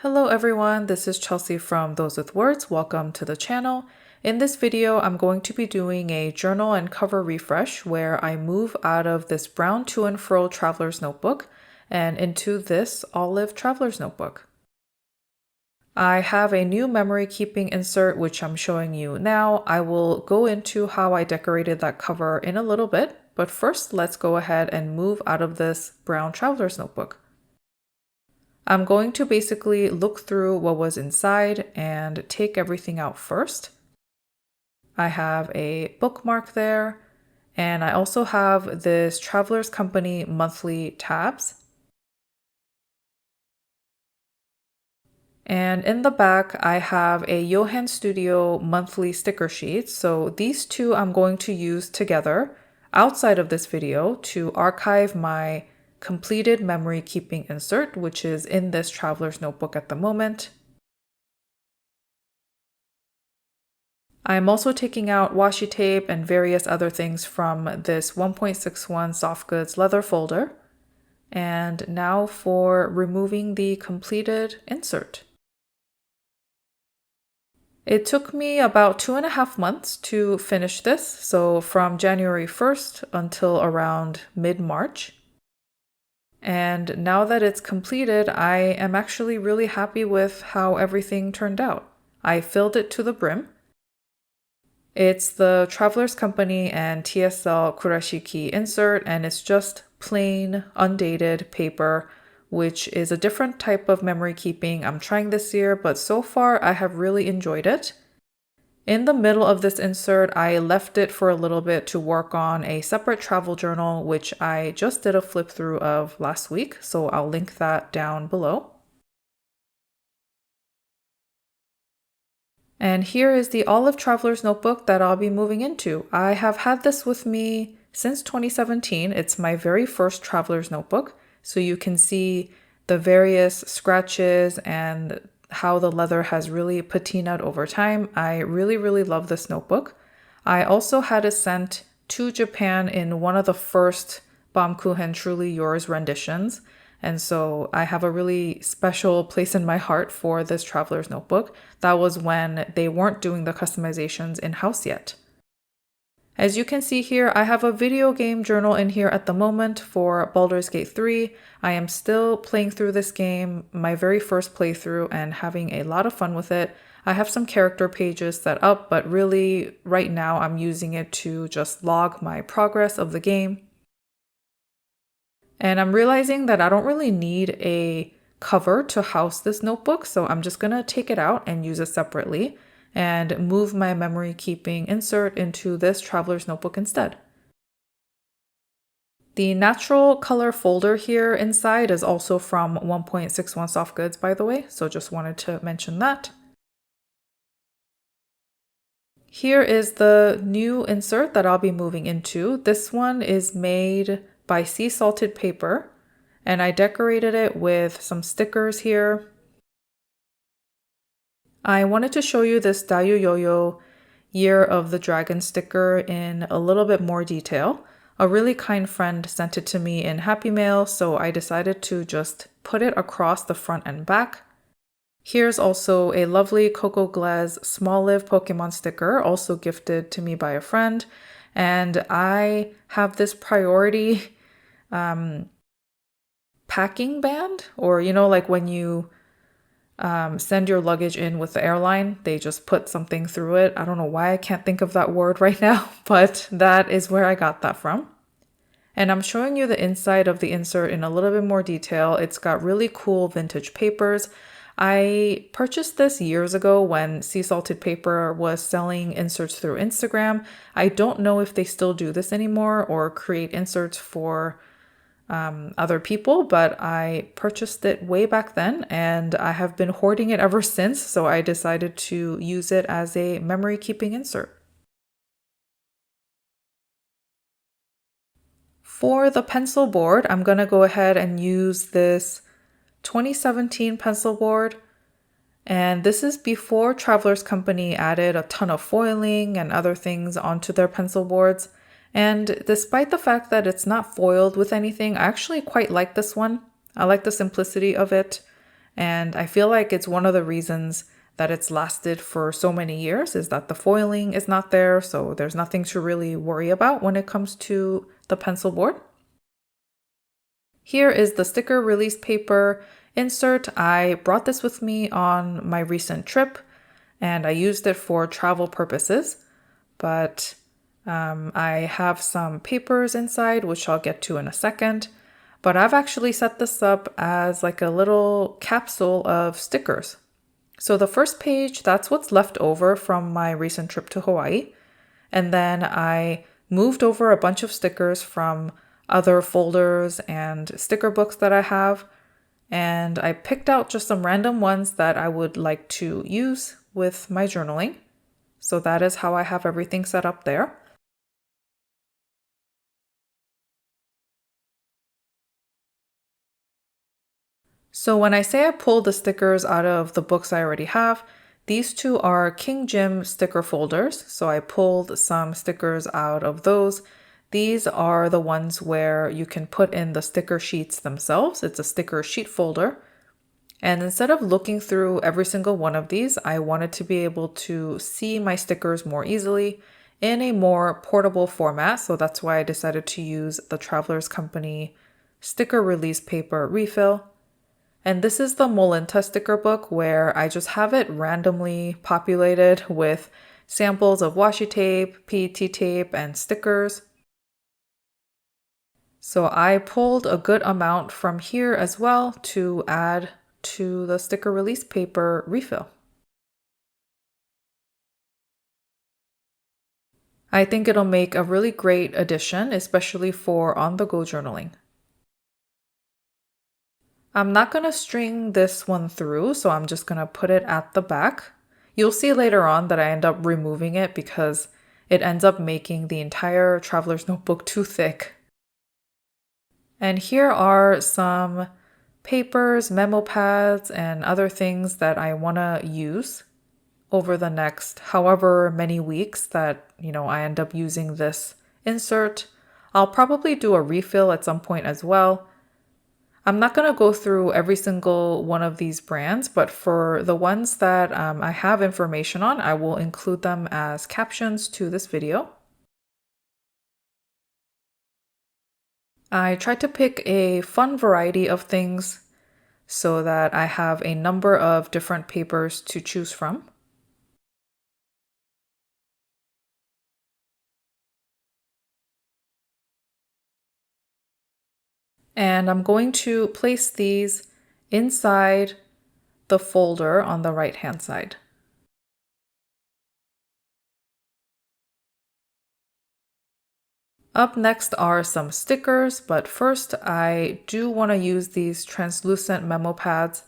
Hello everyone, this is Chelsea from Those with Words. Welcome to the channel. In this video, I'm going to be doing a journal and cover refresh where I move out of this brown to and fro traveler's notebook and into this olive traveler's notebook. I have a new memory keeping insert which I'm showing you now. I will go into how I decorated that cover in a little bit, but first let's go ahead and move out of this brown traveler's notebook. I'm going to basically look through what was inside and take everything out first. I have a bookmark there, and I also have this Traveler's Company monthly tabs. And in the back, I have a Johan Studio monthly sticker sheet. So these two I'm going to use together outside of this video to archive my completed memory keeping insert, which is in this traveler's notebook at the moment. I'm also taking out washi tape and various other things from this 1.61 soft goods leather folder. And now for removing the completed insert. It took me about 2.5 months to finish this, so from January 1st until around mid-March. And now that it's completed, I am actually really happy with how everything turned out. I filled it to the brim. It's the Traveler's Company and TSL Kurashiki insert, and it's just plain, undated paper, which is a different type of memory keeping I'm trying this year, but so far I have really enjoyed it. In the middle of this insert, I left it for a little bit to work on a separate travel journal, which I just did a flip through of last week, so I'll link that down below. And here is the olive traveler's notebook that I'll be moving into. I have had this with me since 2017. It's my very first traveler's notebook, so you can see the various scratches and how the leather has really patinaed over time. I really love this notebook. I also had it sent to Japan in one of the first Baumkuchen Truly Yours renditions, and so I have a really special place in my heart for this traveler's notebook. That was when they weren't doing the customizations in-house yet. As you can see here, I have a video game journal in here at the moment for Baldur's Gate 3. I am still playing through this game, my very first playthrough, and having a lot of fun with it. I have some character pages set up, but really right now I'm using it to just log my progress of the game. And I'm realizing that I don't really need a cover to house this notebook, so I'm just gonna take it out and use it separately and move my memory keeping insert into this traveler's notebook instead. The natural color folder here inside is also from 1.61 soft goods, by the way, so just wanted to mention that. Here is the new insert that I'll be moving into. This one is made by sea salted paper, and I decorated it with some stickers here. I wanted to show you this Dayu Yo-Yo Year of the Dragon sticker in a little bit more detail. A really kind friend sent it to me in Happy Mail, so I decided to just put it across the front and back. Here's also a lovely Coco Glaze Small Live Pokemon sticker, also gifted to me by a friend. And I have this priority packing band, or you know, like when you send your luggage in with the airline, they just put something through it. I don't know why I can't think of that word right now, but that is where I got that from. And I'm showing you the inside of the insert in a little bit more detail. It's got really cool vintage papers. I purchased this years ago when Sea Salted Paper was selling inserts through Instagram. I don't know if they still do this anymore or create inserts for other people, but I purchased it way back then and I have been hoarding it ever since, so I decided to use it as a memory keeping insert. For the pencil board, I'm going to go ahead and use this 2017 pencil board, and this is before Traveler's Company added a ton of foiling and other things onto their pencil boards. And despite the fact that it's not foiled with anything, I actually quite like this one. I like the simplicity of it. And I feel like it's one of the reasons that it's lasted for so many years is that the foiling is not there, so there's nothing to really worry about when it comes to the pencil board. Here is the sticker release paper insert. I brought this with me on my recent trip and I used it for travel purposes, but I have some papers inside, which I'll get to in a second. But I've actually set this up as like a little capsule of stickers. So the first page, that's what's left over from my recent trip to Hawaii. And then I moved over a bunch of stickers from other folders and sticker books that I have. And I picked out just some random ones that I would like to use with my journaling. So that is how I have everything set up there. So when I say I pulled the stickers out of the books I already have, these two are King Jim sticker folders. So I pulled some stickers out of those. These are the ones where you can put in the sticker sheets themselves. It's a sticker sheet folder. And instead of looking through every single one of these, I wanted to be able to see my stickers more easily in a more portable format. So that's why I decided to use the Travelers Company sticker release paper refill. And this is the Molinta sticker book where I just have it randomly populated with samples of washi tape, PET tape, and stickers. So I pulled a good amount from here as well to add to the sticker release paper refill. I think it'll make a really great addition, especially for on-the-go journaling. I'm not going to string this one through, so I'm just going to put it at the back. You'll see later on that I end up removing it because it ends up making the entire traveler's notebook too thick. And here are some papers, memo pads, and other things that I want to use over the next however many weeks that, I end up using this insert. I'll probably do a refill at some point as well. I'm not going to go through every single one of these brands, but for the ones that I have information on, I will include them as captions to this video. I tried to pick a fun variety of things so that I have a number of different papers to choose from. And I'm going to place these inside the folder on the right-hand side. Up next are some stickers, but first I do want to use these translucent memo pads,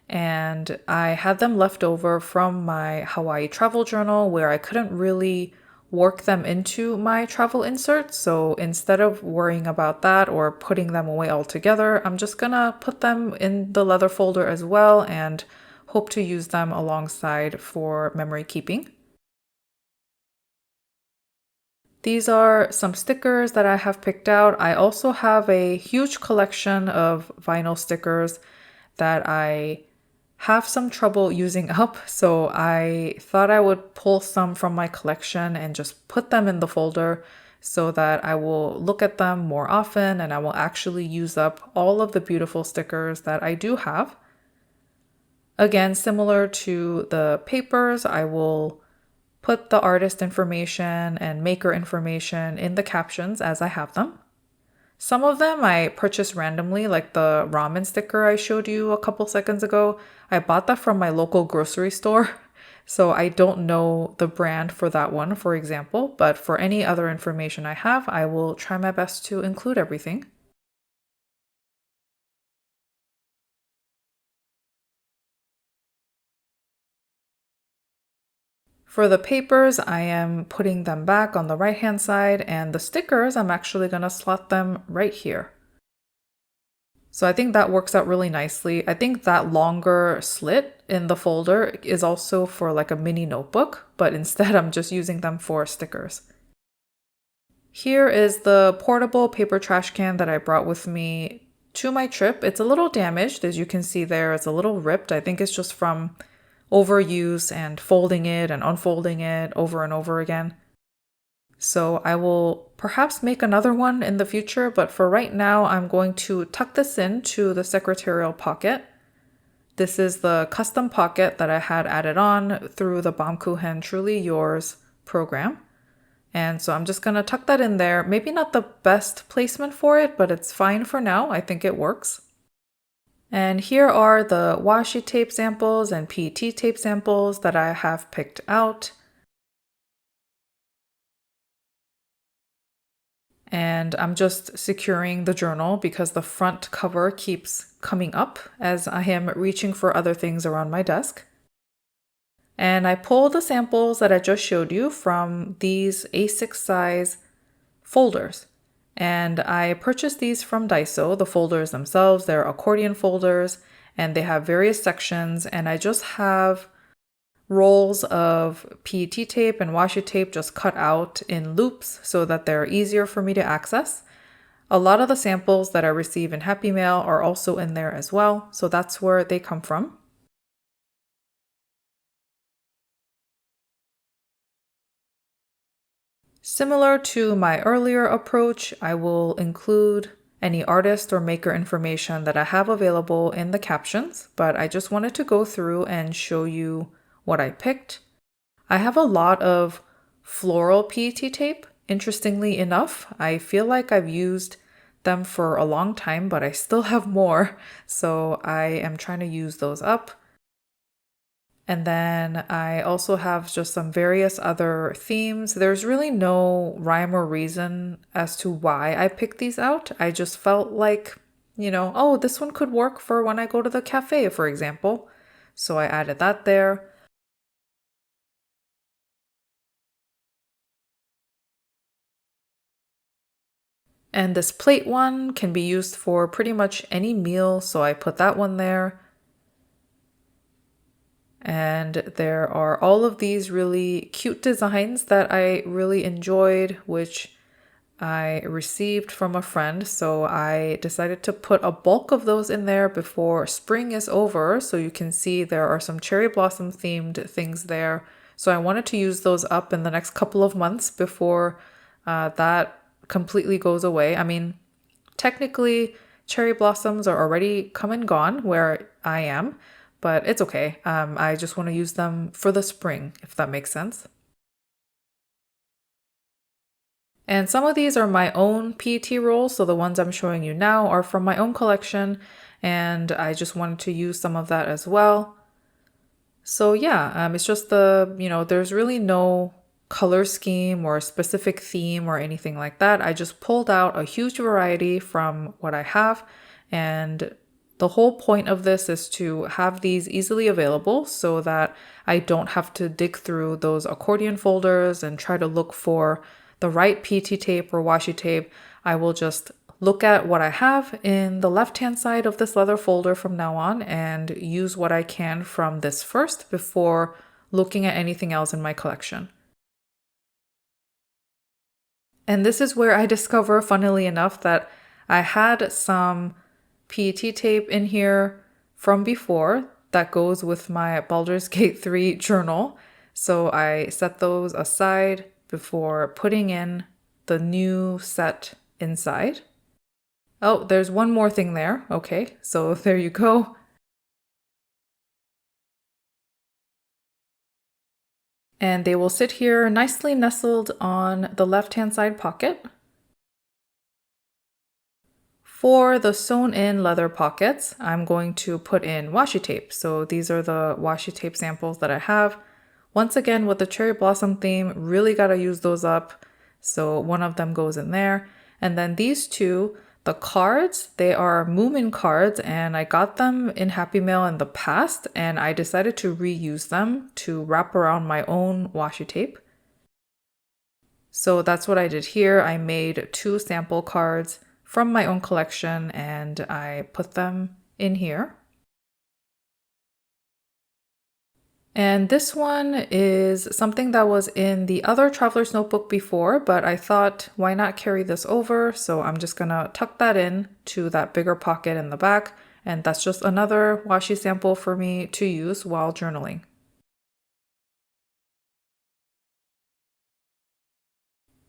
and I had them left over from my Hawaii travel journal where I couldn't really work them into my travel insert. So instead of worrying about that or putting them away altogether, I'm just gonna put them in the leather folder as well and hope to use them alongside for memory keeping. These are some stickers that I have picked out. I also have a huge collection of vinyl stickers that I have some trouble using up, so I thought I would pull some from my collection and just put them in the folder so that I will look at them more often and I will actually use up all of the beautiful stickers that I do have. Again, similar to the papers, I will put the artist information and maker information in the captions as I have them. Some of them I purchased randomly, like the ramen sticker I showed you a couple seconds ago. I bought that from my local grocery store, so I don't know the brand for that one, for example, but for any other information I have, I will try my best to include everything. For the papers, I am putting them back on the right-hand side, and the stickers, I'm actually going to slot them right here. So I think that works out really nicely. I think that longer slit in the folder is also for like a mini notebook, but instead I'm just using them for stickers. Here is the portable paper trash can that I brought with me to my trip. It's a little damaged, as you can see there. It's a little ripped. I think it's just from overuse and folding it and unfolding it over and over again. So I will perhaps make another one in the future, but for right now, I'm going to tuck this into the secretarial pocket. This is the custom pocket that I had added on through the Baumkuchen Truly Yours program. And so I'm just going to tuck that in there. Maybe not the best placement for it, but it's fine for now. I think it works. And here are the washi tape samples and PET tape samples that I have picked out. And I'm just securing the journal because the front cover keeps coming up as I am reaching for other things around my desk. And I pulled the samples that I just showed you from these A6 size folders. And I purchased these from Daiso, the folders themselves. They're accordion folders and they have various sections. And I just have rolls of PET tape and washi tape just cut out in loops so that they're easier for me to access. A lot of the samples that I receive in Happy Mail are also in there as well, so that's where they come from. Similar to my earlier approach, I will include any artist or maker information that I have available in the captions, but I just wanted to go through and show you what I picked. I have a lot of floral PET tape. Interestingly enough, I feel like I've used them for a long time, but I still have more, so I am trying to use those up. And then I also have just some various other themes. There's really no rhyme or reason as to why I picked these out. I just felt like, oh, this one could work for when I go to the cafe, for example. So I added that there. And this plate one can be used for pretty much any meal, so I put that one there. And there are all of these really cute designs that I really enjoyed, which I received from a friend. So I decided to put a bulk of those in there before spring is over. So you can see there are some cherry blossom themed things there. So I wanted to use those up in the next couple of months before that completely goes away. I mean, technically, cherry blossoms are already come and gone where I am, but it's okay. I just want to use them for the spring, if that makes sense. And some of these are my own PET rolls, so the ones I'm showing you now are from my own collection, and I just wanted to use some of that as well. So yeah, it's just there's really no color scheme or specific theme or anything like that. I just pulled out a huge variety from what I have, and the whole point of this is to have these easily available so that I don't have to dig through those accordion folders and try to look for the right PET tape or washi tape. I will just look at what I have in the left-hand side of this leather folder from now on and use what I can from this first before looking at anything else in my collection. And this is where I discover, funnily enough, that I had some PET tape in here from before that goes with my Baldur's Gate 3 journal. So I set those aside before putting in the new set inside. Oh, there's one more thing there. Okay, so there you go. And they will sit here nicely nestled on the left-hand side pocket. For the sewn-in leather pockets, I'm going to put in washi tape. So these are the washi tape samples that I have. Once again, with the cherry blossom theme, really gotta use those up. So one of them goes in there. And then these two, the cards, they are Moomin cards, and I got them in Happy Mail in the past, and I decided to reuse them to wrap around my own washi tape. So that's what I did here. I made 2 sample cards from my own collection and I put them in here. And this one is something that was in the other traveler's notebook before, but I thought, why not carry this over? So I'm just gonna tuck that in to that bigger pocket in the back. And that's just another washi sample for me to use while journaling.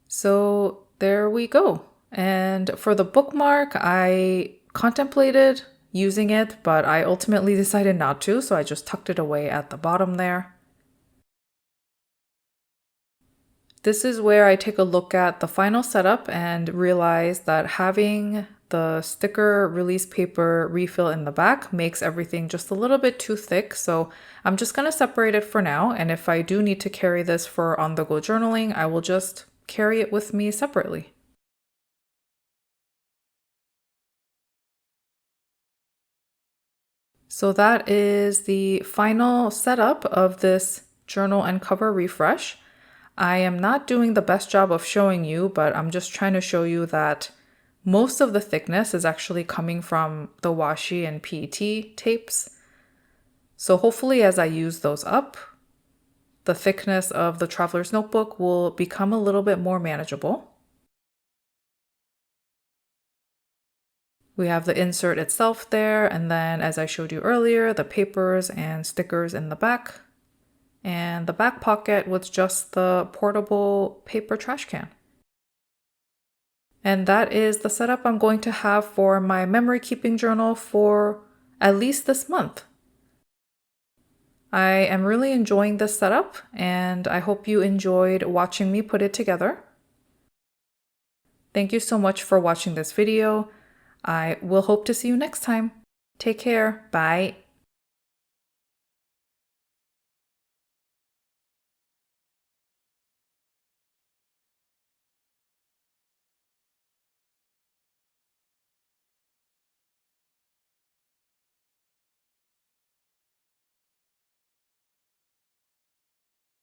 So there we go. And for the bookmark, I contemplated using it, but I ultimately decided not to, so I just tucked it away at the bottom there. This is where I take a look at the final setup and realize that having the sticker release paper refill in the back makes everything just a little bit too thick. So I'm just going to separate it for now. And if I do need to carry this for on-the-go journaling, I will just carry it with me separately. So that is the final setup of this journal and cover refresh. I am not doing the best job of showing you, but I'm just trying to show you that most of the thickness is actually coming from the washi and PET tapes. So hopefully as I use those up, the thickness of the traveler's notebook will become a little bit more manageable. We have the insert itself there, and then as I showed you earlier, the papers and stickers in the back, and the back pocket with just the portable paper trash can. And that is the setup I'm going to have for my memory keeping journal for at least this month. I am really enjoying this setup, and I hope you enjoyed watching me put it together. Thank you so much for watching this video. I will hope to see you next time. Take care. Bye.